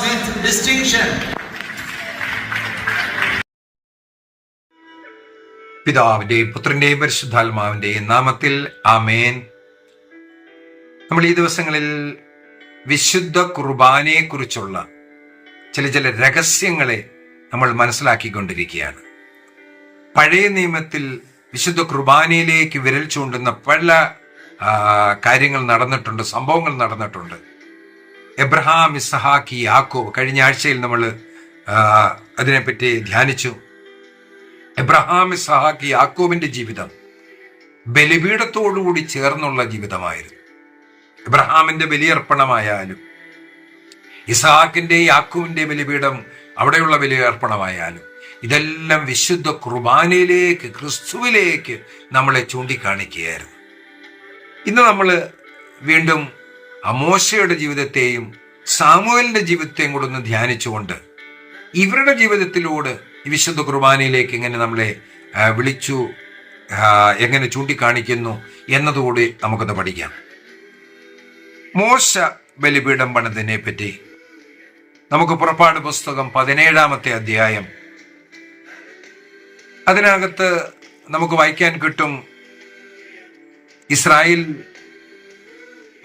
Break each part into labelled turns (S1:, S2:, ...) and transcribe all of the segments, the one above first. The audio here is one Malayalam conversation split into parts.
S1: with distinction.
S2: പിതാവിന്റെയും പുത്രന്റെയും പരിശുദ്ധാത്മാവിന്റെയും നാമത്തിൽ ആമേൻ. നമ്മൾ ഈ ദിവസങ്ങളിൽ വിശുദ്ധ കുർബാനയെ കുറിച്ചുള്ള ചില രഹസ്യങ്ങളെ നമ്മൾ മനസ്സിലാക്കിക്കൊണ്ടിരിക്കുകയാണ്. പഴയ നിയമത്തിൽ വിശുദ്ധ കുർബാനയിലേക്ക് വിരൽ ചൂണ്ടുന്ന പല കാര്യങ്ങൾ നടന്നിട്ടുണ്ട്, സംഭവങ്ങൾ നടന്നിട്ടുണ്ട്. എബ്രഹാം, ഇസ്ഹാക്ക്, യാക്കോബ്, കഴിഞ്ഞ ആഴ്ചയിൽ നമ്മൾ അതിനെപ്പറ്റി ധ്യാനിച്ചു. എബ്രഹാം, ഇസ്ഹാക്ക്, യാക്കോബിന്റെ ജീവിതം ബലിപീഠത്തോടുകൂടി ചേർന്നുള്ള ജീവിതമായിരുന്നു. എബ്രഹാമിന്റെ ബലിയർപ്പണമായാലും ഇസ്ഹാക്കിന്റെ യാക്കോബിന്റെ ബലിപീഠം, അവിടെയുള്ള ബലിയർപ്പണമായാലും ഇതെല്ലാം വിശുദ്ധ കുർബാനയിലേക്ക്, ക്രിസ്തുവിലേക്ക് നമ്മളെ ചൂണ്ടിക്കാണിക്കുകയായിരുന്നു. ഇന്ന് നമ്മൾ വീണ്ടും മോശയുടെ ജീവിതത്തെയും സാമുവേലിന്റെ ജീവിതത്തെയും കൂടെ ഒന്ന് ധ്യാനിച്ചുകൊണ്ട് ഇവരുടെ ജീവിതത്തിലൂടെ ഈ വിശുദ്ധ കുർബാനയിലേക്ക് എങ്ങനെ നമ്മളെ വിളിച്ചു, എങ്ങനെ ചൂണ്ടിക്കാണിക്കുന്നു എന്നതുകൂടി നമുക്കൊന്ന് പഠിക്കാം. മോശ ബലിപീഠം പണിതിനെ പറ്റി നമുക്ക് പുറപ്പാട് പുസ്തകം 17-ാമത്തെ അധ്യായം, അതിനകത്ത് നമുക്ക് വായിക്കാൻ കിട്ടും ഇസ്രായേൽ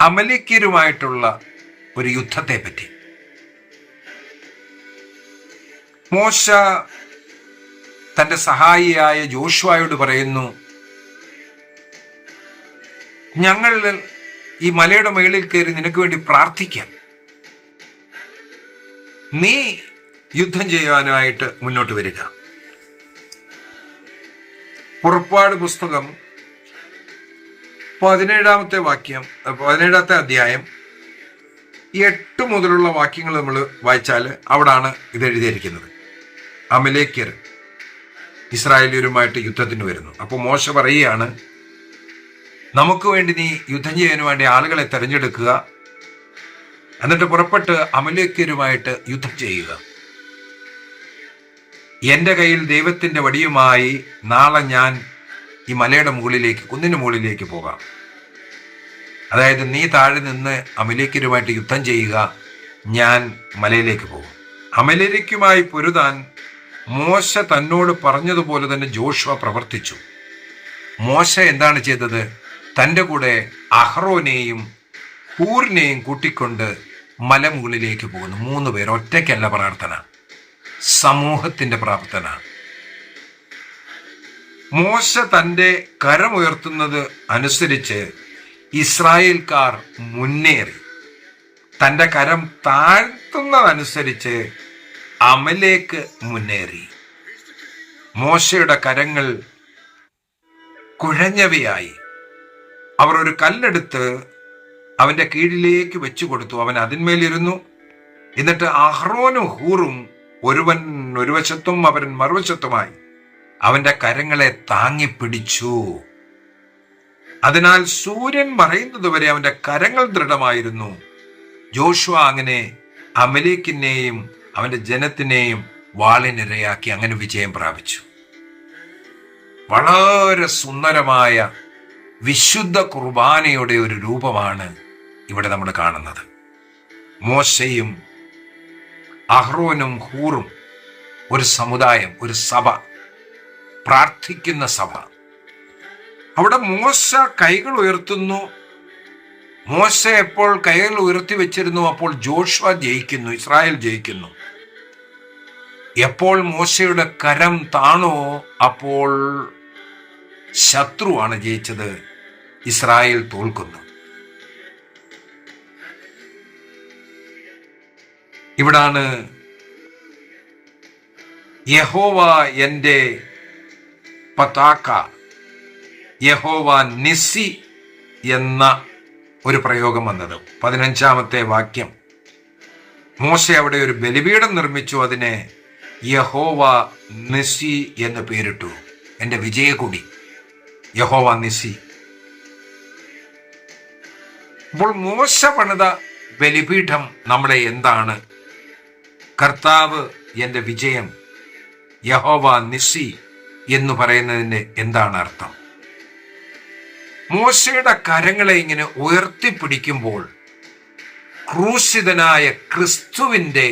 S2: അമലേക്യരുമായിട്ടുള്ള ഒരു യുദ്ധത്തെ പറ്റി. മോശ തന്റെ സഹായിയായ ജോഷുവയോട് പറയുന്നു, ഞങ്ങൾ ഈ മലയുടെ മുകളിൽ കയറി നിനക്ക് വേണ്ടി പ്രാർത്ഥിക്കാം, നീ യുദ്ധം ചെയ്യുവാനായിട്ട് മുന്നോട്ട് വരിക. പുറപ്പാട് പുസ്തകം 17-ാമത്തെ അധ്യായം 8 മുതലുള്ള വാക്യങ്ങൾ നമ്മൾ വായിച്ചാൽ അവിടാണ് ഇത് എഴുതിയിരിക്കുന്നത്. അമലേക്യർ ഇസ്രായേലിയരുമായിട്ട് യുദ്ധത്തിന് വരുന്നു. അപ്പോൾ മോശ പറയുകയാണ്, നമുക്ക് വേണ്ടി നീ യുദ്ധം ചെയ്യാൻ വേണ്ടി ആളുകളെ തെരഞ്ഞെടുക്കുക, എന്നിട്ട് പുറപ്പെട്ട് അമലേക്യരുമായിട്ട് യുദ്ധം ചെയ്യുക. എൻ്റെ കയ്യിൽ ദൈവത്തിൻ്റെ വടിയുമായി നാളെ ഞാൻ ഈ മലയുടെ മുകളിലേക്ക്, കുന്നിന് മുകളിലേക്ക് പോകാം. അതായത് നീ താഴെ നിന്ന് അമലേക്യരുമായിട്ട് യുദ്ധം ചെയ്യുക, ഞാൻ മലയിലേക്ക് പോകും. അമലേക്കുമായി പൊരുതാൻ മോശ തന്നോട് പറഞ്ഞതുപോലെ തന്നെ ജോഷുവ പ്രവർത്തിച്ചു. മോശ എന്താണ് ചെയ്തത്? തൻ്റെ കൂടെ അഹ്റോനെയും ഹൂറിനെയും കൂട്ടിക്കൊണ്ട് മലമുകളിലേക്ക് പോകുന്നു. 3 പേർ, ഒറ്റയ്ക്കല്ല പ്രാർത്ഥന, സമൂഹത്തിന്റെ പ്രാർത്ഥന. മോശ തൻ്റെ കരമുയർത്തുന്നത് അനുസരിച്ച് ഇസ്രായേൽക്കാർ മുന്നേറി. തൻ്റെ കരം താഴ്ത്തുന്നതനുസരിച്ച് അമലേക്ക് മുന്നേറി. മോശയുടെ കരങ്ങൾ കുഴഞ്ഞവയായി. അവർ ഒരു കല്ലെടുത്ത് അവന്റെ കീഴിലേക്ക് വെച്ചു കൊടുത്തു. അവൻ അതിന്മേലിരുന്നു. എന്നിട്ട് അഹ്റോനും ഹൂറും ഒരുവൻ ഒരു വശത്തും അവൻ മറുവശത്തുമായി അവന്റെ കരങ്ങളെ താങ്ങിപ്പിടിച്ചു. അതിനാൽ സൂര്യൻ മറയുന്നതുവരെ അവന്റെ കരങ്ങൾ ദൃഢമായിരുന്നു. ജോഷുവ അങ്ങനെ അമലേക്കിനെയും അവന്റെ ജനത്തിനെയും വാളിനിരയാക്കി അങ്ങനെ വിജയം പ്രാപിച്ചു. വളരെ സുന്ദരമായ വിശുദ്ധ കുർബാനയുടെ ഒരു രൂപമാണ് ഇവിടെ നമ്മൾ കാണുന്നത്. മോശയും അഹ്റോനും ഹൂറും ഒരു സമുദായം, ഒരു സഭ, പ്രാർത്ഥിക്കുന്ന സഭ. അവിടെ മോശ കൈകൾ ഉയർത്തുന്നു. മോശ എപ്പോൾ കൈകൾ ഉയർത്തി വെച്ചിരുന്നു അപ്പോൾ ജോഷുവ ജയിക്കുന്നു, ഇസ്രായേൽ ജയിക്കുന്നു. എപ്പോൾ മോശയുടെ കരം താണോ അപ്പോൾ ശത്രുവാണ് ജയിച്ചത്, ഇസ്രായേൽ തോൽക്കുന്നു. ഇവിടാണ് യഹോവ എൻ്റെ പതാക, യഹോവ നിസ്സി എന്ന ഒരു പ്രയോഗം വന്നത്. 15-ാമത്തെ വാക്യം. മോശ അവിടെ ഒരു ബലിപീഠം നിർമ്മിച്ചു, അതിനെ യഹോവ നിസ്സി എന്ന് പേരിട്ടു. എൻ്റെ വിജയക്കൊടി യഹോവ നിസ്സി. അപ്പോൾ മോശ പണിത ബലിപീഠം നമ്മളെ എന്താണ്? കർത്താവ് എൻ്റെ വിജയം, യഹോവ നിസ്സി എന്ന് പറയുന്നതിന് എന്താണ് അർത്ഥം? മോശയുടെ കരങ്ങളെ ഇങ്ങനെ ഉയർത്തിപ്പിടിക്കുമ്പോൾ ക്രൂശിതനായ ക്രിസ്തുവിൻ്റെ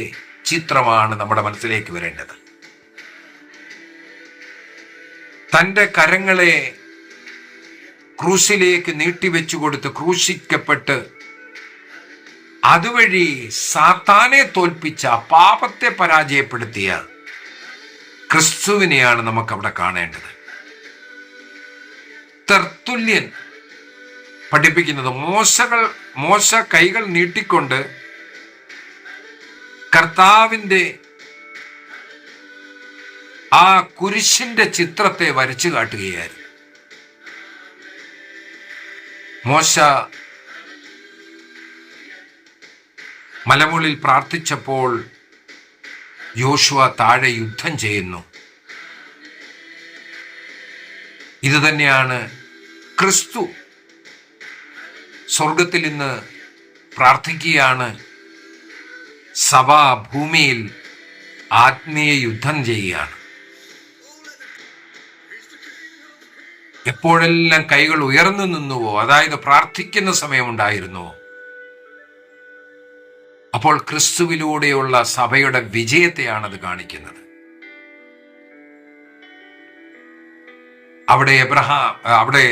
S2: ചിത്രമാണ് നമ്മുടെ മനസ്സിലേക്ക് വരേണ്ടത്. തൻ്റെ കരങ്ങളെ ക്രൂശിലേക്ക് നീട്ടിവെച്ചു കൊടുത്ത് ക്രൂശിക്കപ്പെട്ട് അതുവഴി സാത്താനെ തോൽപ്പിച്ച, പാപത്തെ പരാജയപ്പെടുത്തിയ ക്രിസ്തുവിനെയാണ് നമുക്കവിടെ കാണേണ്ടത്. തെർത്തുല്യൻ പഠിപ്പിക്കുന്നത് മോശ കൈകൾ നീട്ടിക്കൊണ്ട് കർത്താവിൻ്റെ ആ കുരിശിന്റെ ചിത്രത്തെ വരച്ചു കാട്ടുകയായിരുന്നു. മോശ മലമുകളിൽ പ്രാർത്ഥിച്ചപ്പോൾ യോശുവ താഴെ യുദ്ധം ചെയ്യുന്നു. ഇത് തന്നെയാണ് ക്രിസ്തു സ്വർഗത്തിൽ ഇന്ന് പ്രാർത്ഥിക്കുകയാണ്. സഭ ഭൂമിയിൽ ആത്മീയ യുദ്ധം ചെയ്യുകയാണ്. എപ്പോഴെല്ലാം കൈകൾ ഉയർന്നു നിന്നുവോ, അതായത് പ്രാർത്ഥിക്കുന്ന സമയമുണ്ടായിരുന്നുവോ, അപ്പോൾ ക്രിസ്തുവിലൂടെയുള്ള സഭയുടെ വിജയത്തെയാണത് കാണിക്കുന്നത്. അവിടെ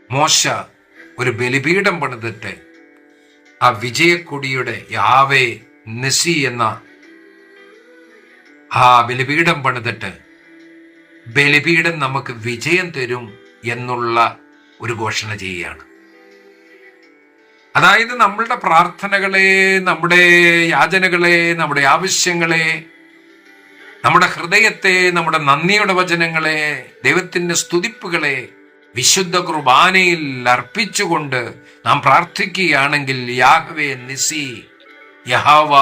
S2: മോശ ഒരു ബലിപീഠം പണിതിട്ട് ആ വിജയക്കൊടിയുടെ യാവേ നിസി എന്ന ആ ബലിപീഠം പണിതിട്ട് ബലിപീഠം നമുക്ക് വിജയം തരും എന്നുള്ള ഒരു ഘോഷണ ചെയ്യുകയാണ്. അതായത് നമ്മളുടെ പ്രാർത്ഥനകളെ, നമ്മുടെ യാചനകളെ, നമ്മുടെ ആവശ്യങ്ങളെ, നമ്മുടെ ഹൃദയത്തെ, നമ്മുടെ നന്ദിയുടെ വചനങ്ങളെ, ദൈവത്തിന്റെ സ്തുതിപ്പുകളെ വിശുദ്ധ കുർബാനയിൽ അർപ്പിച്ചുകൊണ്ട് നാം പ്രാർത്ഥിക്കുകയാണെങ്കിൽ യാഹ്വേ നിസി, യഹോവ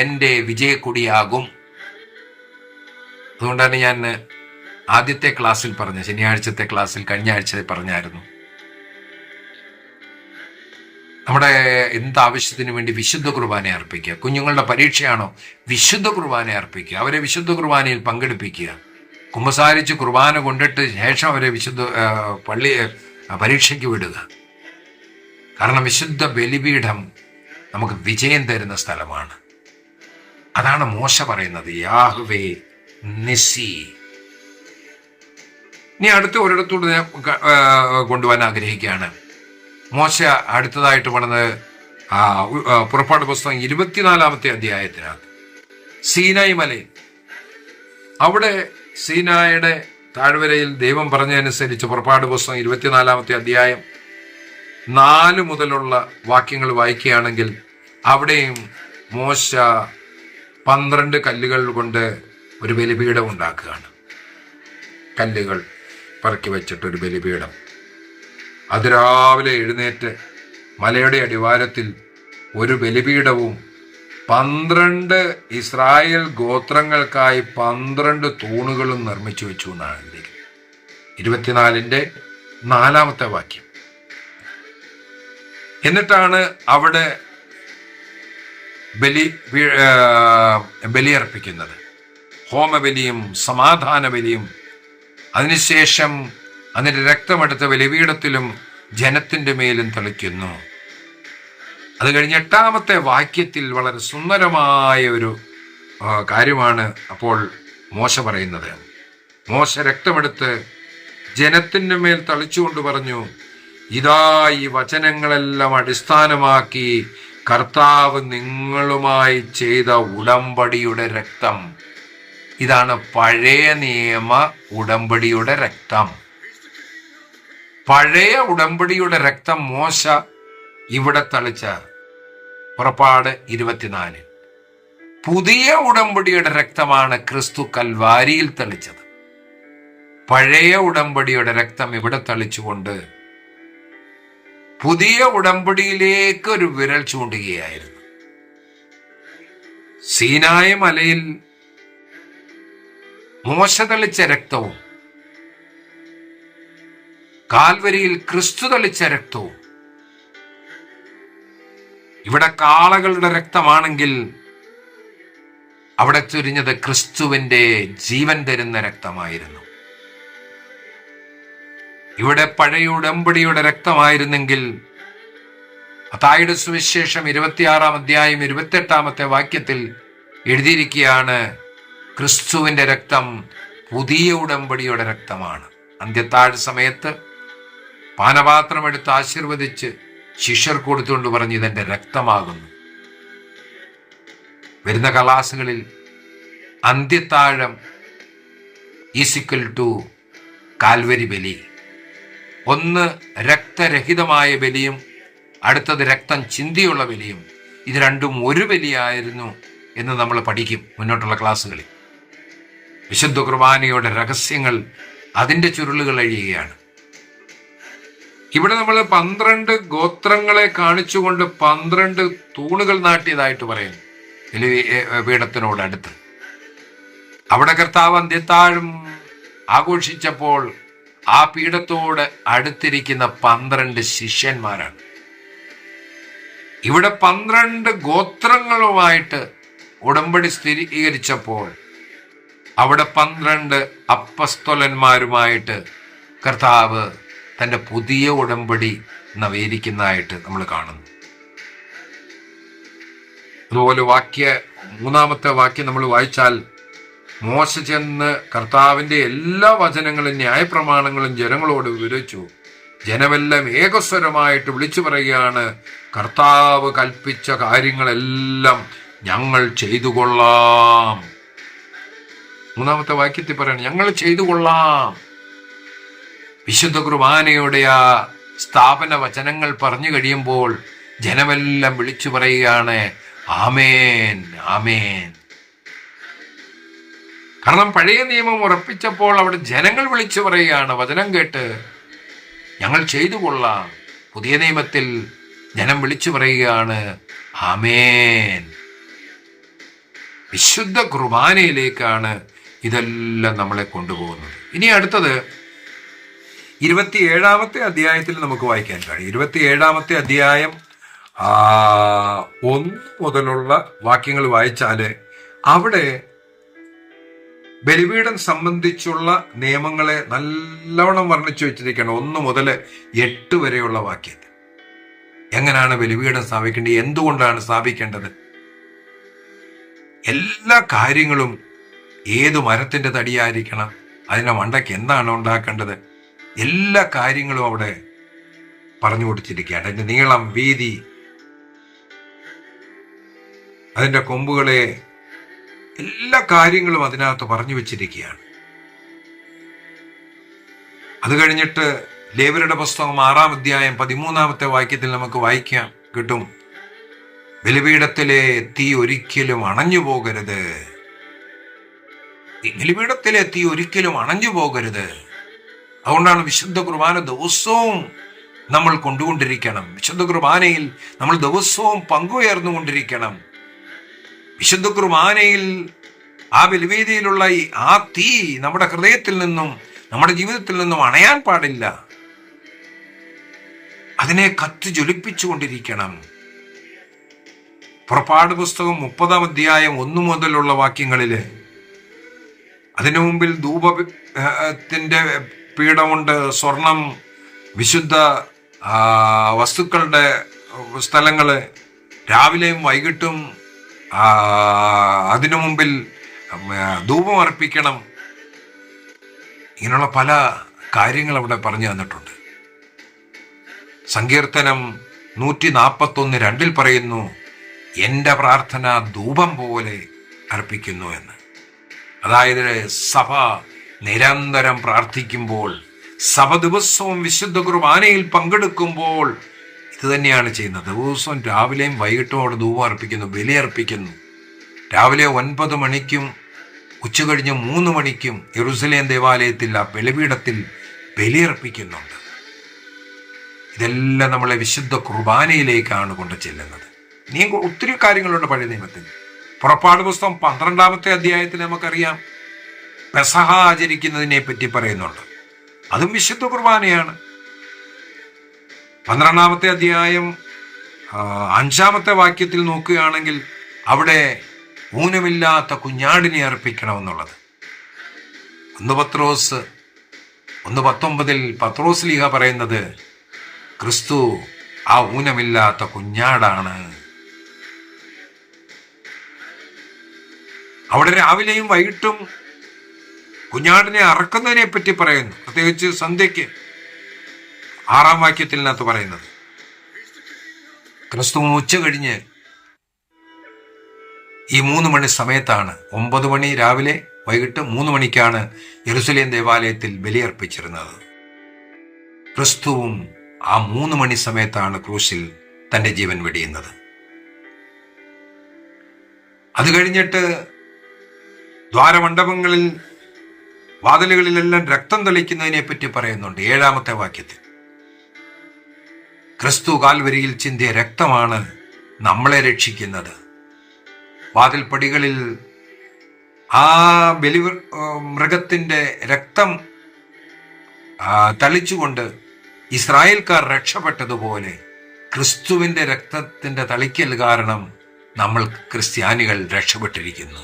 S2: എൻ്റെ വിജയക്കൊടിയാകും. അതുകൊണ്ടാണ് ഞാൻ ആദ്യത്തെ ക്ലാസ്സിൽ പറഞ്ഞ, ശനിയാഴ്ചത്തെ ക്ലാസ്സിൽ കഴിഞ്ഞ ആഴ്ച പറഞ്ഞായിരുന്നു, നമ്മുടെ എന്താവശ്യത്തിന് വേണ്ടി വിശുദ്ധ കുർബാന അർപ്പിക്കുക. കുഞ്ഞുങ്ങളുടെ പരീക്ഷയാണോ, വിശുദ്ധ കുർബാന അർപ്പിക്കുക, അവരെ വിശുദ്ധ കുർബാനയിൽ പങ്കെടുപ്പിക്കുക. കുമ്പസാരിച്ച് കുർബാന കൊണ്ടിട്ട് ശേഷം അവരെ വിശുദ്ധ പരീക്ഷയ്ക്ക് വിടുക. കാരണം വിശുദ്ധ ബലിപീഠം നമുക്ക് വിജയം തരുന്ന സ്ഥലമാണ്. അതാണ് മോശ പറയുന്നത്, യാഹ്വേ നിസി. ഇനി അടുത്ത ഒരിടത്തോട് ഞാൻ കൊണ്ടുപോകാൻ ആഗ്രഹിക്കുകയാണ്. മോശ അടുത്തതായിട്ട് പണിത് പുറപ്പാട് പുസ്തകം 24-ാമത്തെ അധ്യായത്തിനകത്ത് സീനായി മലയിൽ, അവിടെ സീനായുടെ താഴ്വരയിൽ ദൈവം പറഞ്ഞതനുസരിച്ച് പുറപ്പാട് പുസ്തകം 24-ാമത്തെ അധ്യായം 4 മുതലുള്ള വാക്യങ്ങൾ വായിക്കുകയാണെങ്കിൽ അവിടെയും മോശ 12 കല്ലുകൾ കൊണ്ട് ഒരു ബലിപീഠം ഉണ്ടാക്കുകയാണ്. കല്ലുകൾ പറക്കി വെച്ചിട്ടൊരു ബലിപീഠം. അതിരാവിലെ എഴുന്നേറ്റ് മലയുടെ അടിവാരത്തിൽ ഒരു ബലിപീഠവും 12 ഇസ്രായേൽ ഗോത്രങ്ങൾക്കായി 12 തൂണുകളും നിർമ്മിച്ചു വെച്ചു എന്നാണ് ഇതിൽ 24-ന്റെ 4-ാമത്തെ വാക്യം. എന്നിട്ടാണ് അവിടെ ബലിയർപ്പിക്കുന്നത്. ഹോമബലിയും സമാധാന ബലിയും. അതിനുശേഷം അതിൻ്റെ രക്തമെടുത്ത ബലിപീഠത്തിലും ജനത്തിൻ്റെ മേലും തളിക്കുന്നു. അത് കഴിഞ്ഞ് 8-ാമത്തെ വാക്യത്തിൽ വളരെ സുന്ദരമായ ഒരു കാര്യമാണ് അപ്പോൾ മോശ പറയുന്നത്. മോശ രക്തമെടുത്ത് ജനത്തിൻ്റെ മേൽ തളിച്ചുകൊണ്ട് പറഞ്ഞു, ഇതാ ഈ വചനങ്ങളെല്ലാം അടിസ്ഥാനമാക്കി കർത്താവ് നിങ്ങളുമായി ചെയ്ത ഉടമ്പടിയുടെ രക്തം. ഇതാണ് പഴയ നിയമ ഉടമ്പടിയുടെ രക്തം. പഴയ ഉടമ്പടിയുടെ രക്തം മോശ ഇവിടെ തളിച്ച പുറപ്പാട് 24. പുതിയ ഉടമ്പടിയുടെ രക്തമാണ് ക്രിസ്തു കൽവാരിയിൽ തളിച്ചത്. പഴയ ഉടമ്പടിയുടെ രക്തം ഇവിടെ തളിച്ചുകൊണ്ട് പുതിയ ഉടമ്പടിയിലേക്ക് ഒരു വിരൽ ചൂണ്ടുകയായിരുന്നു. സീനായി മലയിൽ മോശ തളിച്ച രക്തവും കാൽവരിയിൽ ക്രിസ്തു തളിച്ച രക്തവും, ഇവിടെ കാളകളുടെ രക്തമാണെങ്കിൽ അവിടെ ചൊരിഞ്ഞത് ക്രിസ്തുവിന്റെ ജീവൻ തരുന്ന രക്തമായിരുന്നു. ഇവിടെ പഴയ ഉടമ്പടിയുടെ രക്തമായിരുന്നെങ്കിൽ മത്തായിയുടെ സുവിശേഷം 26-ാം അധ്യായം 28-ാമത്തെ വാക്യത്തിൽ എഴുതിയിരിക്കുകയാണ്, ക്രിസ്തുവിന്റെ രക്തം പുതിയ ഉടമ്പടിയുടെ രക്തമാണ്. അന്ത്യത്താഴ് സമയത്ത് പാനപാത്രം എടുത്ത് ആശീർവദിച്ച് ശിഷ്യർക്ക് കൊടുത്തുകൊണ്ട് പറഞ്ഞ്, ഇതെന്റെ രക്തമാകുന്നു. വരുന്ന ക്ലാസുകളിൽ അന്ത്യത്താഴം ഈക്വൽ ടു കാൽവരി ബലി. ഒന്ന് രക്തരഹിതമായ ബലിയും അടുത്തത് രക്തം ചിന്തിയുള്ള ബലിയും. ഇത് രണ്ടും ഒരു ബലിയായിരുന്നു എന്ന് നമ്മൾ പഠിക്കും മുന്നോട്ടുള്ള ക്ലാസ്സുകളിൽ. വിശുദ്ധ കുർബാനയുടെ രഹസ്യങ്ങൾ അതിൻ്റെ ചുരുളുകൾ അഴിയുകയാണ്. ഇവിടെ നമ്മൾ 12 ഗോത്രങ്ങളെ കാണിച്ചുകൊണ്ട് 12 തൂണുകൾ നാട്ടിയതായിട്ട് പറയുന്നു ബലിപീഠത്തിനോടടുത്ത്. അവിടെ കർത്താവ് അന്ത്യത്താഴം ആഘോഷിച്ചപ്പോൾ ആ പീഠത്തോട് അടുത്തിരിക്കുന്ന 12 ശിഷ്യന്മാരാണ്. ഇവിടെ 12 ഗോത്രങ്ങളുമായിട്ട് ഉടമ്പടി സ്ഥിരീകരിച്ചപ്പോൾ അവിടെ 12 അപ്പസ്തോലന്മാരുമായിട്ട് കർത്താവ് തൻ്റെ പുതിയ ഉടമ്പടി നവീകരിക്കുന്നതായിട്ട് നമ്മൾ കാണുന്നു. അതുപോലെ 3-ാമത്തെ വാക്യം നമ്മൾ വായിച്ചാൽ, മോശ ചെന്ന് കർത്താവിൻ്റെ എല്ലാ വചനങ്ങളും ന്യായപ്രമാണങ്ങളും ജനങ്ങളോട് വിവരിച്ചു. ജനമെല്ലാം ഏകസ്വരമായിട്ട് വിളിച്ചു പറയുകയാണ്, കർത്താവ് കൽപ്പിച്ച കാര്യങ്ങളെല്ലാം ഞങ്ങൾ ചെയ്തു കൊള്ളാം. 3-ാമത്തെ വാക്യത്തിൽ പറയണം, ഞങ്ങൾ ചെയ്തു കൊള്ളാം. വിശുദ്ധ കുർബാനയുടെ ആ സ്ഥാപന വചനങ്ങൾ പറഞ്ഞു കഴിയുമ്പോൾ ജനമെല്ലാം വിളിച്ചു പറയുകയാണ്, ആമേൻ ആമേൻ. കാരണം പഴയ നിയമം ഉറപ്പിച്ചപ്പോൾ അവിടെ ജനങ്ങൾ വിളിച്ചു പറയുകയാണ്, വചനം കേട്ട് ഞങ്ങൾ ചെയ്തു കൊള്ളാം. പുതിയ നിയമത്തിൽ ജനം വിളിച്ചു പറയുകയാണ്, ആമേൻ. വിശുദ്ധ കുർബാനയിലേക്കാണ് ഇതെല്ലാം നമ്മളെ കൊണ്ടുപോകുന്നത്. ഇനി അടുത്തത് 27-ാമത്തെ അധ്യായത്തിൽ നമുക്ക് വായിക്കാൻ കഴിയും. 27-ാമത്തെ അധ്യായം 1 മുതലുള്ള വാക്യങ്ങൾ വായിച്ചാൽ അവിടെ ബലിപീഠം സംബന്ധിച്ചുള്ള നിയമങ്ങളെ നല്ലവണ്ണം വർണ്ണിച്ചു വെച്ചിരിക്കണം. 1 മുതൽ 8 വരെയുള്ള വാക്യത്തിൽ എങ്ങനെയാണ് ബലിപീഠം സ്ഥാപിക്കേണ്ടത്, എന്തുകൊണ്ടാണ് സ്ഥാപിക്കേണ്ടത്, എല്ലാ കാര്യങ്ങളും, ഏതു മരത്തിന്റെ തടിയായിരിക്കണം, അതിന്റെ മണ്ടയ്ക്ക് എന്താണ് ഉണ്ടാക്കേണ്ടത്, എല്ലാ കാര്യങ്ങളും അവിടെ പറഞ്ഞു കൊടുത്തിരിക്കുകയാണ്. അതിന്റെ നീളം, വീതി, അതിന്റെ കൊമ്പുകളെ, എല്ലാ കാര്യങ്ങളും അതിനകത്ത് പറഞ്ഞു വെച്ചിരിക്കുകയാണ്. അത് കഴിഞ്ഞിട്ട് ലേവ്യരുടെ പുസ്തകം 6-ാം അധ്യായം 13-ാമത്തെ വാക്യത്തിൽ നമുക്ക് വായിക്കാൻ കിട്ടും, ബലിപീഠത്തിലെ തീ ഒരിക്കലും അണഞ്ഞു പോകരുത്. ബലിപീഠത്തിലെ തീ ഒരിക്കലും അണഞ്ഞു പോകരുത്. അതുകൊണ്ടാണ് വിശുദ്ധ കുർബാന ദിവസവും നമ്മൾ കൊണ്ടുകൊണ്ടിരിക്കണം. വിശുദ്ധ കുർബാനയിൽ നമ്മൾ ദിവസവും പങ്കുയർന്നുകൊണ്ടിരിക്കണം. വിശുദ്ധ കുർബാനയിൽ ആ ബലിവേദിയിലുള്ള ആ തീ നമ്മുടെ ഹൃദയത്തിൽ നിന്നും നമ്മുടെ ജീവിതത്തിൽ നിന്നും അണയാൻ പാടില്ല. അതിനെ കത്തി ജ്വലിപ്പിച്ചുകൊണ്ടിരിക്കണം. പുറപ്പാട് പുസ്തകം 30-ാം അധ്യായം 1 മുതലുള്ള വാക്യങ്ങളില് അതിനു മുമ്പിൽ ധൂപത്തിന്റെ പീഠമുണ്ട്, സ്വർണം, വിശുദ്ധ വസ്തുക്കളുടെ സ്ഥലങ്ങള്, രാവിലെയും വൈകിട്ടും അതിനു മുമ്പിൽ ധൂപം അർപ്പിക്കണം. ഇങ്ങനെയുള്ള പല കാര്യങ്ങൾ അവിടെ പറഞ്ഞു തന്നിട്ടുണ്ട്. സങ്കീർത്തനം 141:2 പറയുന്നു, എൻ്റെ പ്രാർത്ഥന ധൂപം പോലെ അർപ്പിക്കുന്നു എന്ന്. അതായത് സഭ നിരന്തരം പ്രാർത്ഥിക്കുമ്പോൾ, സഭ ദിവസവും വിശുദ്ധ കുർബാനയിൽ പങ്കെടുക്കുമ്പോൾ ഇത് തന്നെയാണ് ചെയ്യുന്നത്. ദിവസവും രാവിലെയും വൈകിട്ടും അവിടെ ധൂപം അർപ്പിക്കുന്നു, ബലിയർപ്പിക്കുന്നു. രാവിലെ 9 മണിക്കും ഉച്ചകഴിഞ്ഞ് 3 മണിക്കും യെരൂശലേം ദേവാലയത്തിൽ ആ ബലിപീഠത്തിൽ ബലിയർപ്പിക്കുന്നുണ്ട്. ഇതെല്ലാം നമ്മളെ വിശുദ്ധ കുർബാനയിലേക്കാണ് കൊണ്ട് ചെല്ലുന്നത്. ഇനി ഒത്തിരി കാര്യങ്ങളുണ്ട് പഴയ നിയമത്തിൽ. പുറപ്പാട് പുസ്തകം 12-ാമത്തെ അധ്യായത്തിൽ നമുക്കറിയാം, പെസഹ ആചരിക്കുന്നതിനെ പറ്റി പറയുന്നുണ്ട്. അതും വിശുദ്ധ കുർബാനയാണ്. 12-ാമത്തെ അധ്യായം 5-ാമത്തെ വാക്യത്തിൽ നോക്കുകയാണെങ്കിൽ അവിടെ ഊനമില്ലാത്ത കുഞ്ഞാടിനെ അർപ്പിക്കണമെന്നുള്ളത്. 1 പത്രോസ് 1:19 പത്രോസ് ലീഹ പറയുന്നത്, ക്രിസ്തു ആ ഊനമില്ലാത്ത കുഞ്ഞാടാണ്. അവിടെ രാവിലെയും വൈകിട്ടും കുഞ്ഞാടിനെ അറക്കുന്നതിനെ പറ്റി പറയുന്നു. പ്രത്യേകിച്ച് സന്ധ്യയ്ക്ക് 6-ാം വാക്യത്തിനകത്ത് പറയുന്നത്, ക്രിസ്തു ഉച്ച കഴിഞ്ഞ് ഈ 3 മണി സമയത്താണ്, 9 മണി രാവിലെ, വൈകിട്ട് 3 മണിക്കാണ് യെരുശലേം ദേവാലയത്തിൽ ബലിയർപ്പിച്ചിരുന്നത്. ക്രിസ്തുവും ആ 3 മണി സമയത്താണ് ക്രൂശിൽ തന്റെ ജീവൻ വെടിയുന്നത്. അത് കഴിഞ്ഞിട്ട് ദ്വാരമണ്ഡപങ്ങളിൽ, വാതിലുകളിലെല്ലാം രക്തം തെളിക്കുന്നതിനെ പറ്റി പറയുന്നുണ്ട് 7-ാമത്തെ വാക്യത്തിൽ. ക്രിസ്തു കാൽവരിയിൽ ചിന്തിയ രക്തമാണ് നമ്മളെ രക്ഷിക്കുന്നത്. വാതിൽപ്പടികളിൽ ആ ബലി മൃഗത്തിന്റെ രക്തം തളിച്ചുകൊണ്ട് ഇസ്രായേൽക്കാർ രക്ഷപ്പെട്ടതുപോലെ ക്രിസ്തുവിന്റെ രക്തത്തിന്റെ തളിക്കൽ കാരണം നമ്മൾ ക്രിസ്ത്യാനികൾ രക്ഷപ്പെട്ടിരിക്കുന്നു.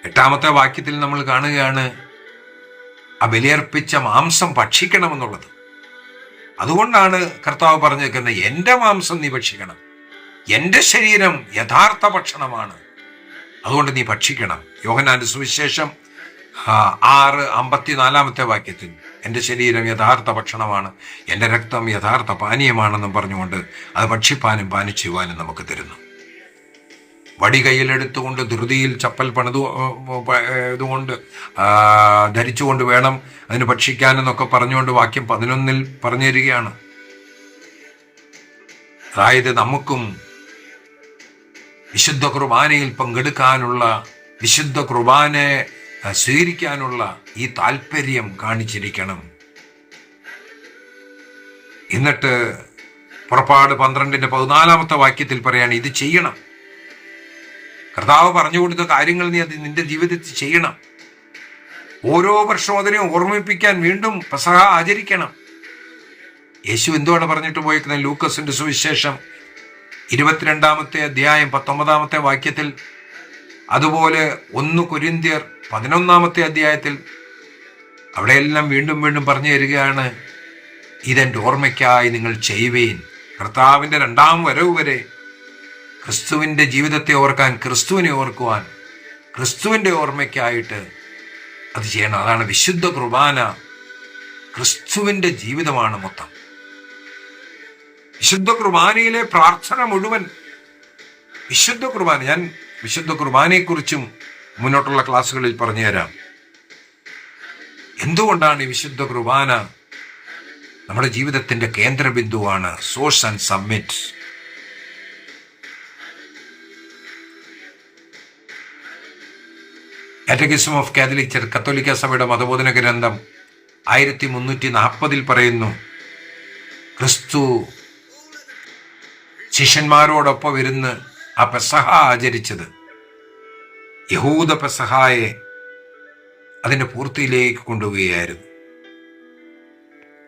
S2: 8-ാമത്തെ വാക്യത്തിൽ നമ്മൾ കാണുകയാണ് ആ ബലിയർപ്പിച്ച മാംസം ഭക്ഷിക്കണമെന്നുള്ളത്. അതുകൊണ്ടാണ് കർത്താവ് പറഞ്ഞേക്കുന്നത്, എൻ്റെ മാംസം നീ ഭക്ഷിക്കണം, എൻ്റെ ശരീരം യഥാർത്ഥ ഭക്ഷണമാണ്, അതുകൊണ്ട് നീ ഭക്ഷിക്കണം. യോഹന്നാന്റെ സുവിശേഷം 6:54 വാക്യത്തിൽ എൻ്റെ ശരീരം യഥാർത്ഥ ഭക്ഷണമാണ്, എൻ്റെ രക്തം യഥാർത്ഥ പാനീയമാണെന്നും പറഞ്ഞുകൊണ്ട് അത് ഭക്ഷിപ്പാനും പാനിച്ചുവാനും നമുക്ക് തരുന്നു. വടി കയ്യിലെടുത്തുകൊണ്ട് ധൃതിയിൽ ചപ്പൽ ഇതുകൊണ്ട് ധരിച്ചുകൊണ്ട് വേണം അതിന് ഭക്ഷിക്കാനെന്നൊക്കെ പറഞ്ഞുകൊണ്ട് വാക്യം 11 പറഞ്ഞു തരികയാണ്. അതായത് നമുക്കും വിശുദ്ധ കുർബാനയിൽ പങ്കെടുക്കാനുള്ള, വിശുദ്ധ കുർബാനയെ സ്വീകരിക്കാനുള്ള ഈ താല്പര്യം കാണിച്ചിരിക്കണം. എന്നിട്ട് പുറപ്പാട് 12:14 വാക്യത്തിൽ പറയാണ്, ഇത് ചെയ്യണം. കർത്താവ് പറഞ്ഞു കൊടുത്ത കാര്യങ്ങൾ നീ അത് നിന്റെ ജീവിതത്തിൽ ചെയ്യണം. ഓരോ വർഷവും അതിനെ ഓർമ്മിപ്പിക്കാൻ വീണ്ടും പെസഹ ആചരിക്കണം. യേശു എന്തുവാണ് പറഞ്ഞിട്ട് പോയിരിക്കുന്നത്? ലൂക്കസിന്റെ സുവിശേഷം 22-ാമത്തെ അധ്യായം 19-ാമത്തെ വാക്യത്തിൽ, അതുപോലെ 1 കൊരിന്ത്യർ 11-ാമത്തെ അധ്യായത്തിൽ, അവിടെയെല്ലാം വീണ്ടും വീണ്ടും പറഞ്ഞു തരികയാണ്, ഇതെൻ്റെ ഓർമ്മയ്ക്കായി നിങ്ങൾ ചെയ്യുവീൻ. കർത്താവിൻ്റെ 2-ാം വരവ് വരെ ക്രിസ്തുവിൻ്റെ ജീവിതത്തെ ഓർക്കാൻ, ക്രിസ്തുവിനെ ഓർക്കുവാൻ, ക്രിസ്തുവിൻ്റെ ഓർമ്മയ്ക്കായിട്ട് അത് ചെയ്യണം. അതാണ് വിശുദ്ധ കുർബാന. ക്രിസ്തുവിൻ്റെ ജീവിതമാണ് മൊത്തം. വിശുദ്ധ കുർബാനയിലെ പ്രാർത്ഥന മുഴുവൻ വിശുദ്ധ കുർബാന. ഞാൻ വിശുദ്ധ കുർബാനയെക്കുറിച്ചും മുന്നോട്ടുള്ള ക്ലാസ്സുകളിൽ പറഞ്ഞു തരാം. എന്തുകൊണ്ടാണ് ഈ വിശുദ്ധ കുർബാന നമ്മുടെ ജീവിതത്തിന്റെ കേന്ദ്രബിന്ദുവാണ്? Source and submit. Catechism of Catholic church, കത്തോലിക്ക സഭയുടെ മതബോധന ഗ്രന്ഥം 1340 പറയുന്നു, ക്രിസ്തു ശിഷ്യന്മാരോടൊപ്പം ഇരുന്ന് ആ പെസഹ ആചരിച്ചത് യഹൂദ പെസഹായെ അതിന്റെ പൂർത്തിയിലേക്ക് കൊണ്ടുപോവുകയായിരുന്നു.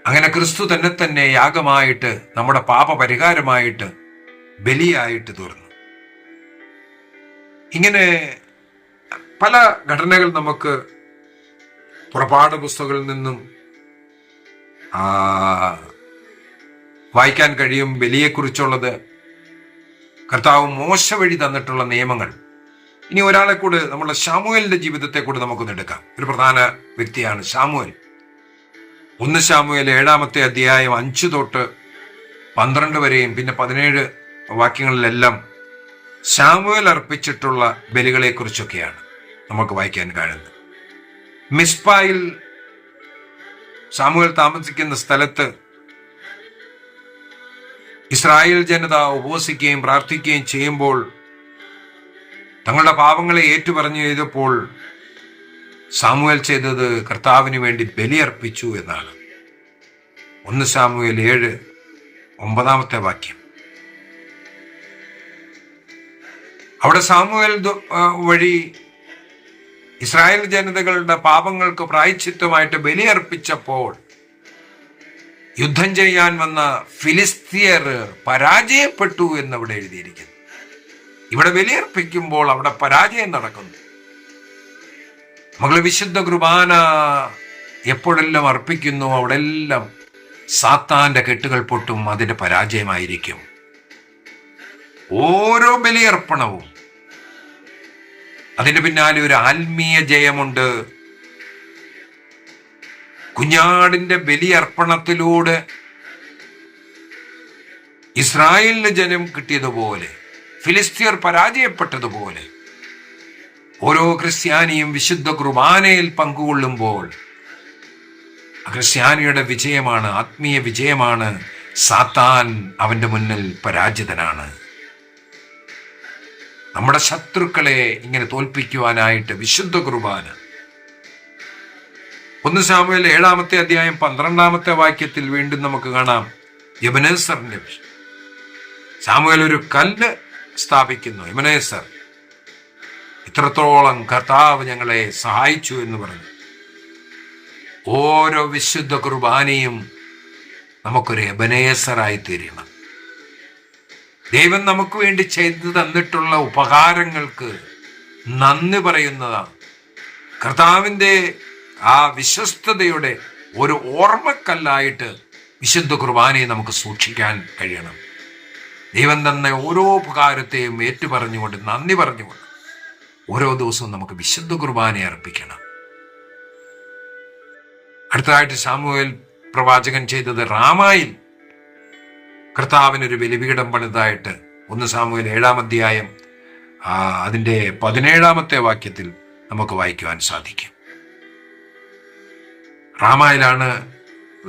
S2: അങ്ങനെ ക്രിസ്തു തന്നെ യാഗമായിട്ട്, നമ്മുടെ പാപപരിഹാരമായിട്ട്, ബലിയായിട്ട് തീർന്നു. ഇങ്ങനെ പല ഘടനകൾ നമുക്ക് പുറപ്പാട് പുസ്തകങ്ങളിൽ നിന്നും വായിക്കാൻ കഴിയും. ബലിയെക്കുറിച്ചുള്ളത് കർത്താവ് മോശ വഴി തന്നിട്ടുള്ള നിയമങ്ങൾ. ഇനി ഒരാളെ കൂടെ, നമ്മുടെ ശമൂവേലിന്റെ ജീവിതത്തെ കൂടെ നമുക്കൊന്ന് എടുക്കാം. ഒരു പ്രധാന വ്യക്തിയാണ് ശമൂവേൽ. 1 ശമൂവേൽ 7-ാമത്തെ അധ്യായം 5 തൊട്ട് 12 വരെയും പിന്നെ 17 വാക്യങ്ങളിലെല്ലാം ശമൂവേൽ അർപ്പിച്ചിട്ടുള്ള ബലികളെ കുറിച്ചൊക്കെയാണ് നമുക്ക് വായിക്കാൻ കഴിയുന്നത്. മിസ്പായിൽ ശമൂവേൽ താമസിക്കുന്ന സ്ഥലത്ത് ഇസ്രായേൽ ജനത ഉപവസിക്കുകയും പ്രാർത്ഥിക്കുകയും ചെയ്യുമ്പോൾ തങ്ങളുടെ പാപങ്ങളെ ഏറ്റുപറഞ്ഞു ചെയ്തപ്പോൾ ശമൂവേൽ ചെയ്തത് കർത്താവിന് വേണ്ടി ബലിയർപ്പിച്ചു എന്നാണ്. 1 ശമൂവേൽ 7:9 വാക്യം. അവിടെ ശമൂവേൽ വഴി ഇസ്രായേൽ ജനതകളുടെ പാപങ്ങൾക്ക് പ്രായശ്ചിത്തമായിട്ട് ബലിയർപ്പിച്ചപ്പോൾ യുദ്ധം ചെയ്യാൻ വന്ന ഫിലിസ്തീയർ പരാജയപ്പെട്ടു എന്നവിടെ എഴുതിയിരിക്കുന്നു. ഇവിടെ ബലിയർപ്പിക്കുമ്പോൾ അവിടെ പരാജയം നടക്കുന്നു. മകളെ, വിശുദ്ധ കുർബാന എപ്പോഴെല്ലാം അർപ്പിക്കുന്നു അവിടെല്ലാം സാത്താന്റെ കെട്ടുകൾ പൊട്ടും, അതിന്റെ പരാജയമായിരിക്കും. ഓരോ ബലിയർപ്പണവും അതിന്റെ പിന്നാലെ ഒരു ആത്മീയ ജയമുണ്ട്. കുഞ്ഞാടിന്റെ ബലിയർപ്പണത്തിലൂടെ ഇസ്രായേലിന് ജനം കിട്ടിയതുപോലെ, ഫിലിസ്തീയർ പരാജയപ്പെട്ടതുപോലെ, ഓരോ ക്രിസ്ത്യാനിയും വിശുദ്ധ കുർബാനയിൽ പങ്കുകൊള്ളുമ്പോൾ ക്രിസ്ത്യാനിയുടെ വിജയമാണ്, ആത്മീയ വിജയമാണ്. സാത്താൻ അവന്റെ മുന്നിൽ പരാജിതനാണ്. നമ്മുടെ ശത്രുക്കളെ ഇങ്ങനെ തോൽപ്പിക്കുവാനായിട്ട് വിശുദ്ധ കുർബാന. 1 ശമൂവേൽ 7-ാമത്തെ അധ്യായം 12-ാമത്തെ വാക്യത്തിൽ വീണ്ടും നമുക്ക് കാണാം എബനേസറിന്റെ വിഷയം. ശമൂവേൽ ഒരു കല്ല് സ്ഥാപിക്കുന്നു. എബനേസർ, ഇത്രത്തോളം കർത്താവ് ഞങ്ങളെ സഹായിച്ചു എന്ന് പറഞ്ഞു. ഓരോ വിശുദ്ധ കുർബാനയും നമുക്കൊരു എബനേസറായി തീരണം. ദൈവം നമുക്ക് വേണ്ടി ചെയ്തു തന്നിട്ടുള്ള ഉപകാരങ്ങൾക്ക് നന്ദി പറയുന്നതാണ്. കർത്താവിൻ്റെ ആ വിശ്വസ്തതയുടെ ഒരു ഓർമ്മക്കല്ലായിട്ട് വിശുദ്ധ കുർബാനയെ നമുക്ക് സൂക്ഷിക്കാൻ കഴിയണം. ദൈവം തന്ന ഓരോ ഉപകാരത്തെയും ഏറ്റുപറഞ്ഞുകൊണ്ട്, നന്ദി പറഞ്ഞുകൊണ്ട് ഓരോ ദിവസവും നമുക്ക് വിശുദ്ധ കുർബാനയെ അർപ്പിക്കണം. അടുത്തതായിട്ട് ശമൂവേൽ പ്രവാചകൻ ചെയ്തത് റാമായിൽ കർത്താവിനൊരു ബലിപീഠം പണിതായിട്ട് 1 ശമൂവേൽ 7-ാം അധ്യായം അതിൻ്റെ 17-ാമത്തെ വാക്യത്തിൽ നമുക്ക് വായിക്കുവാൻ സാധിക്കും. റാമായിലാണ്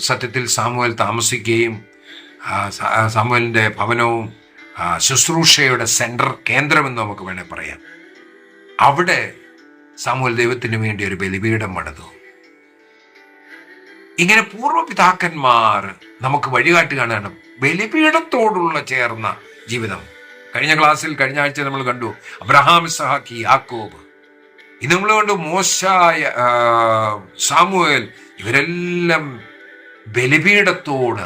S2: സത്യത്തിൽ ശമൂവേൽ താമസിക്കുകയും ശമൂവേലിൻ്റെ ഭവനവും ശുശ്രൂഷയുടെ കേന്ദ്രമെന്ന് നമുക്ക് വേണേൽ പറയാം. അവിടെ ശമൂവേൽ ദൈവത്തിന് വേണ്ടി ഒരു ബലിപീഠം പണിതു. ഇങ്ങനെ പൂർവ്വപിതാക്കന്മാർ നമുക്ക് വഴികാട്ടുകയാണ് ബലിപീഠത്തോടുള്ള ചേർന്ന ജീവിതം. കഴിഞ്ഞ ആഴ്ച നമ്മൾ കണ്ടു അബ്രഹാം, ഇസ്ഹാക്ക്, യാക്കോബ്. ഇത് നമ്മൾ കണ്ടു മോശ, ശമൂവേൽ. ഇവരെല്ലാം ബലിപീഠത്തോട്,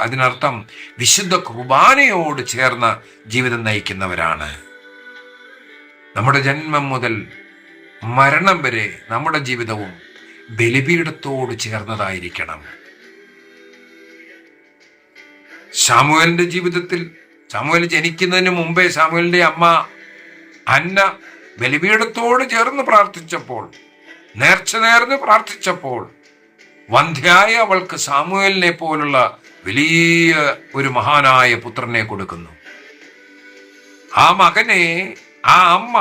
S2: അതിനർത്ഥം വിശുദ്ധ കുർബാനയോട് ചേർന്ന ജീവിതം നയിക്കുന്നവരാണ്. നമ്മുടെ ജന്മം മുതൽ മരണം വരെ നമ്മുടെ ജീവിതവും ബലിപീഠത്തോട് ചേർന്നതായിരിക്കണം. ശമൂവേലിന്റെ ജീവിതത്തിൽ, ശമൂവേൽ ജനിക്കുന്നതിന് മുമ്പേ ശമൂവേലിന്റെ അമ്മ അന്ന ബലിപീഠത്തോട് ചേർന്ന് പ്രാർത്ഥിച്ചപ്പോൾ, നേർച്ച നേർന്ന് പ്രാർത്ഥിച്ചപ്പോൾ, വന്ധ്യായ അവൾക്ക് ശമൂവേലിനെ പോലുള്ള വലിയ ഒരു മഹാനായ പുത്രനെ കൊടുക്കുന്നു. ആ മകനെ ആ അമ്മ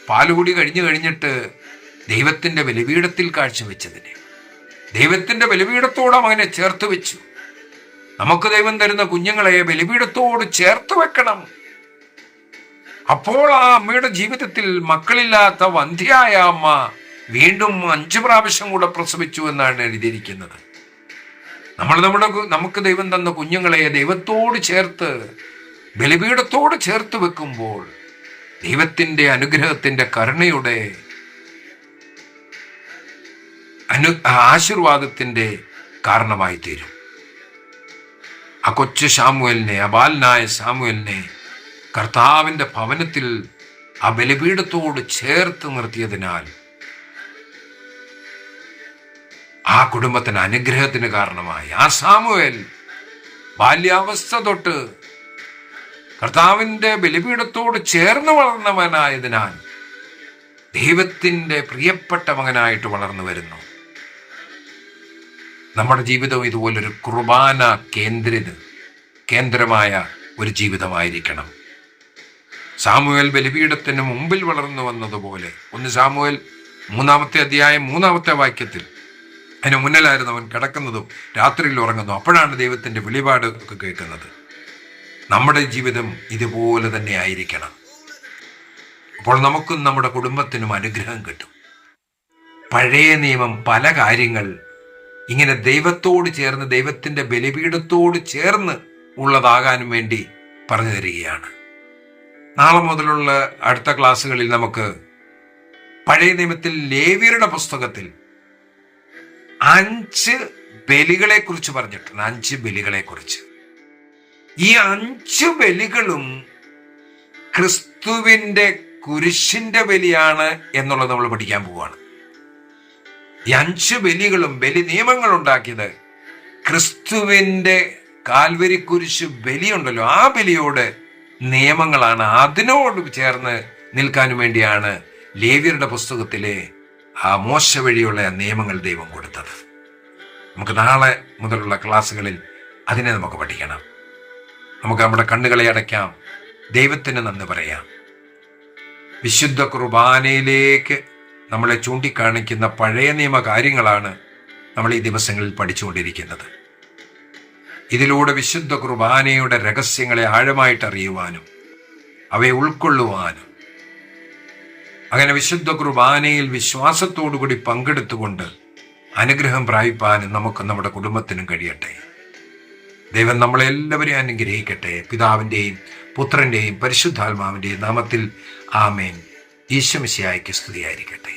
S2: പാലുകൂടി കഴിഞ്ഞിട്ട് ദൈവത്തിന്റെ ബലിപീഠത്തിൽ കാഴ്ചവെച്ചതിനെ ദൈവത്തിന്റെ ബലിപീഠത്തോട് മകനെ ചേർത്ത് വെച്ചു. നമുക്ക് ദൈവം തരുന്ന കുഞ്ഞുങ്ങളെ ബലിപീഠത്തോട് ചേർത്ത് വെക്കണം. അപ്പോൾ ആ അമ്മയുടെ ജീവിതത്തിൽ മക്കളില്ലാത്ത വന്ധ്യയായ അമ്മ വീണ്ടും 5 പ്രാവശ്യം കൂടെ പ്രസവിച്ചു എന്നാണ് എഴുതിയിരിക്കുന്നത്. നമുക്ക് ദൈവം തന്ന കുഞ്ഞുങ്ങളെ ദൈവത്തോട് ചേർത്ത്, ബലിപീഠത്തോട് ചേർത്ത് വെക്കുമ്പോൾ ദൈവത്തിന്റെ അനുഗ്രഹത്തിന്റെ, കരുണയുടെ, ആശീർവാദത്തിന്റെ കാരണമായി തീരും. ആ കൊച്ചു ശമൂവേലിനെ, അബാലനായ ശമൂവേലിനെ കർത്താവിന്റെ ഭവനത്തിൽ ആ ബലിപീഠത്തോട് ചേർത്ത് നിർത്തിയതിനാൽ ആ കുടുംബത്തിന് അനുഗ്രഹത്തിന് കാരണമായി. ആ ശമൂവേൽ ബാല്യാവസ്ഥ തൊട്ട് കർത്താവിന്റെ ബലിപീഠത്തോട് ചേർന്ന് വളർന്നവനായതിനാൽ ദൈവത്തിന്റെ പ്രിയപ്പെട്ട മകനായിട്ട് വളർന്നു വരുന്നു. നമ്മുടെ ജീവിതം ഇതുപോലൊരു കുർബാന കേന്ദ്രമായ ഒരു ജീവിതമായിരിക്കണം. ശമൂവേൽ ബലിപീഠത്തിന് മുമ്പിൽ വളർന്നു വന്നതുപോലെ 1 ശമൂവേൽ 3-ാമത്തെ അധ്യായം 3-ാമത്തെ വാക്യത്തിൽ അതിന് മുന്നിലായിരുന്നു അവൻ കിടക്കുന്നതും രാത്രിയിൽ ഉറങ്ങുന്നു. അപ്പോഴാണ് ദൈവത്തിന്റെ വെളിപാട് ഒക്കെ കേൾക്കുന്നത്. നമ്മുടെ ജീവിതം ഇതുപോലെ തന്നെ ആയിരിക്കണം. അപ്പോൾ നമുക്കും നമ്മുടെ കുടുംബത്തിനും അനുഗ്രഹം കിട്ടും. പഴയ നിയമം പല കാര്യങ്ങൾ ഇങ്ങനെ ദൈവത്തോട് ചേർന്ന്, ദൈവത്തിന്റെ ബലിപീഠത്തോട് ചേർന്ന് ഉള്ളതാകാനും വേണ്ടി പറഞ്ഞു തരികയാണ്. നാളെ മുതലുള്ള അടുത്ത ക്ലാസ്സുകളിൽ നമുക്ക് പഴയ നിയമത്തിൽ ലേവ്യരുടെ പുസ്തകത്തിൽ 5 ബലികളെ കുറിച്ച് പറഞ്ഞിട്ടുണ്ട്. 5 ബലികളെ കുറിച്ച്. ഈ 5 ബലികളും ക്രിസ്തുവിന്റെ കുരിശിന്റെ ബലിയാണ് എന്നുള്ളത് നമ്മൾ പഠിക്കാൻ പോവുകയാണ്. ഈ 5 ബലികളും, ബലി നിയമങ്ങൾ ഉണ്ടാക്കിയത് ക്രിസ്തുവിൻ്റെ കാൽവരി കുരിശ് ബലിയുണ്ടല്ലോ, ആ ബലിയോട് നിയമങ്ങളാണ്. അതിനോട് ചേർന്ന് നിൽക്കാനും വേണ്ടിയാണ് ലേവ്യരുടെ പുസ്തകത്തിലെ ആ മോശ വഴിയുള്ള നിയമങ്ങൾ ദൈവം കൊടുത്തത്. നമുക്ക് നാളെ മുതലുള്ള ക്ലാസ്സുകളിൽ അതിനെ നമുക്ക് പഠിക്കണം. നമുക്ക് നമ്മുടെ കണ്ണുകളെ അടയ്ക്കാം, ദൈവത്തിന് നന്ദി പറയാം. വിശുദ്ധ കുർബാനയിലേക്ക് നമ്മളെ ചൂണ്ടിക്കാണിക്കുന്ന പഴയ നിയമ കാര്യങ്ങളാണ് നമ്മൾ ഈ ദിവസങ്ങളിൽ പഠിച്ചുകൊണ്ടിരിക്കുന്നത്. ഇതിലൂടെ വിശുദ്ധ കുർബാനയുടെ രഹസ്യങ്ങളെ ആഴമായിട്ട് അറിയുവാനും അവയെ ഉൾക്കൊള്ളുവാനും അങ്ങനെ വിശുദ്ധ കുർബാനയിൽ വിശ്വാസത്തോടുകൂടി പങ്കെടുത്തുകൊണ്ട് അനുഗ്രഹം പ്രാപിപ്പാനും നമുക്ക് നമ്മുടെ കുടുംബത്തിനും കഴിയട്ടെ. ദൈവം നമ്മളെല്ലാവരെയും അനുഗ്രഹിക്കട്ടെ. പിതാവിൻ്റെയും പുത്രൻ്റെയും പരിശുദ്ധാത്മാവിൻ്റെയും നാമത്തിൽ ആമേൻ. ഈശോ മിശിഹായ്ക്ക് സ്തുതിയായിരിക്കട്ടെ.